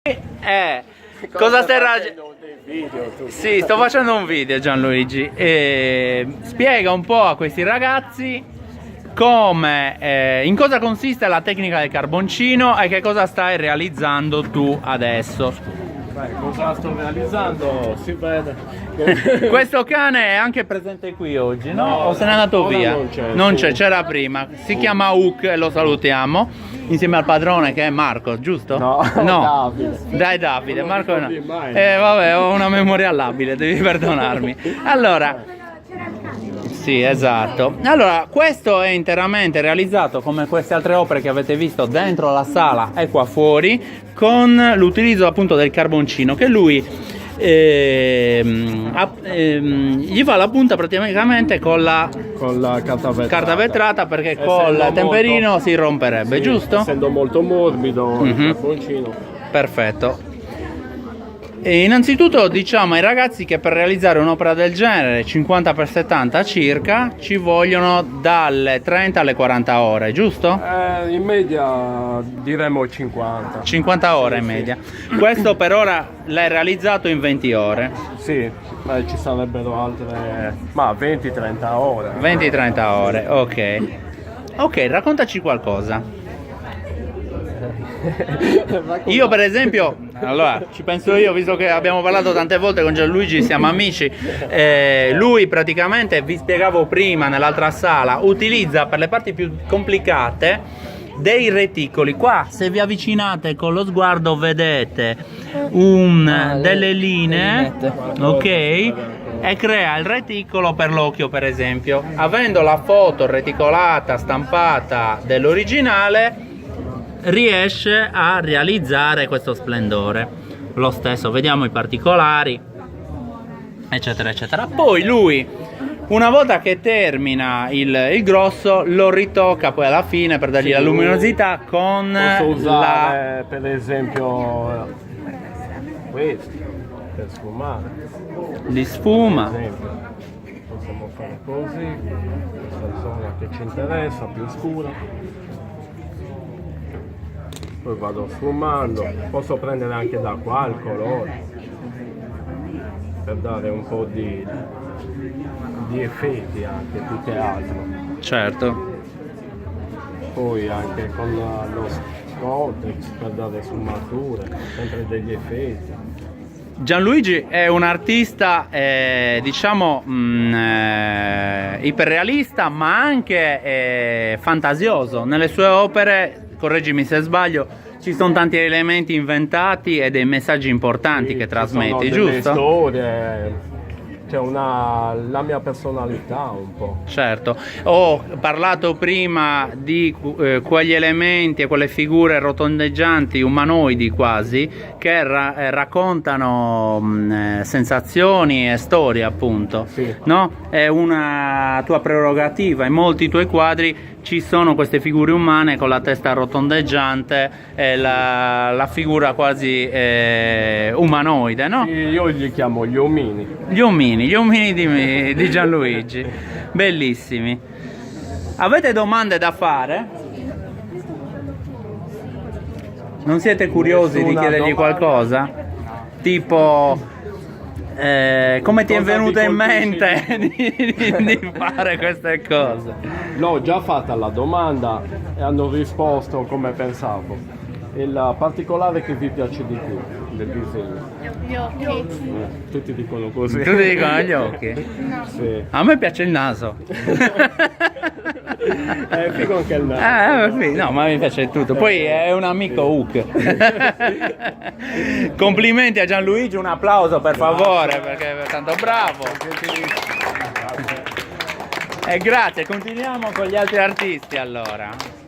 Cosa stai ragionando? Sì, sto facendo un video, Gianluigi. Spiega un po' a questi ragazzi come, in cosa consiste la tecnica del carboncino e che cosa stai realizzando tu adesso. Cosa sto realizzando? Si vede. Questo cane è anche presente qui oggi, no? O se n'è andato via? Non c'è, c'era prima. Si chiama Hook e lo salutiamo. Insieme al padrone che è Marco, giusto? No. Davide. Dai Davide, Marco no. Vabbè, ho una memoria labile, devi perdonarmi. Allora, sì, esatto. Allora, questo è interamente realizzato come queste altre opere che avete visto dentro la sala e qua fuori, con l'utilizzo appunto del carboncino che lui gli fa la punta praticamente con la carta vetrata perché col temperino si romperebbe, sì, giusto? Essendo molto morbido il carboncino. Perfetto. E innanzitutto diciamo ai ragazzi che per realizzare un'opera del genere 50x70 circa ci vogliono dalle 30 alle 40 ore, giusto? In media diremmo 50 ore in media. Questo per ora l'hai realizzato in 20 ore. Sì, ci sarebbero altre 20-30 ore. 20-30 ore, ok, raccontaci qualcosa. Io per esempio, allora ci penso io, visto che abbiamo parlato tante volte con Gianluigi, siamo amici, lui praticamente, vi spiegavo prima nell'altra sala, utilizza per le parti più complicate dei reticoli. Qua se vi avvicinate con lo sguardo vedete delle linee, ok? E crea il reticolo per l'occhio, per esempio. Avendo la foto reticolata, stampata dell'originale, riesce a realizzare questo splendore. Lo stesso, vediamo i particolari, eccetera eccetera. Poi lui, una volta che termina il grosso, lo ritocca poi alla fine per dargli la luminosità con posso usare per esempio questi per sfumare. Li sfuma. Possiamo fare così, questa è la zona che ci interessa, più scura. Poi vado sfumando, posso prendere anche da qua il colore per dare un po' di effetti anche più che altro. Certo. Poi anche con lo Scotex per dare sfumature, sempre degli effetti. Gianluigi è un artista diciamo iperrealista, ma anche fantasioso. Nelle sue opere, correggimi se sbaglio, ci sono tanti elementi inventati e dei messaggi importanti che trasmetti, giusto? Storie, c'è la mia personalità un po'. Certo, ho parlato prima di quegli elementi e quelle figure rotondeggianti, umanoidi quasi, che raccontano sensazioni e storie, appunto. Sì. No? È una tua prerogativa, in molti tuoi quadri ci sono queste figure umane con la testa rotondeggiante e la figura quasi umanoide, no? Sì, io li chiamo gli omini. Gli omini di Gianluigi, bellissimi. Avete domande da fare? Non siete curiosi di chiedergli qualcosa? Tipo, come ti è venuto in mente di fare queste cose? L'ho già fatta la domanda e hanno risposto come pensavo. Il particolare che vi piace di più del disegno? Gli occhi. Tutti dicono così. Tutti dicono gli occhi? No. Sì. A me piace il naso. È figo anche il naso. No, ma mi piace tutto. Poi è un amico Hook. Complimenti a Gianluigi, un applauso per favore, perché è tanto bravo. E grazie, continuiamo con gli altri artisti allora.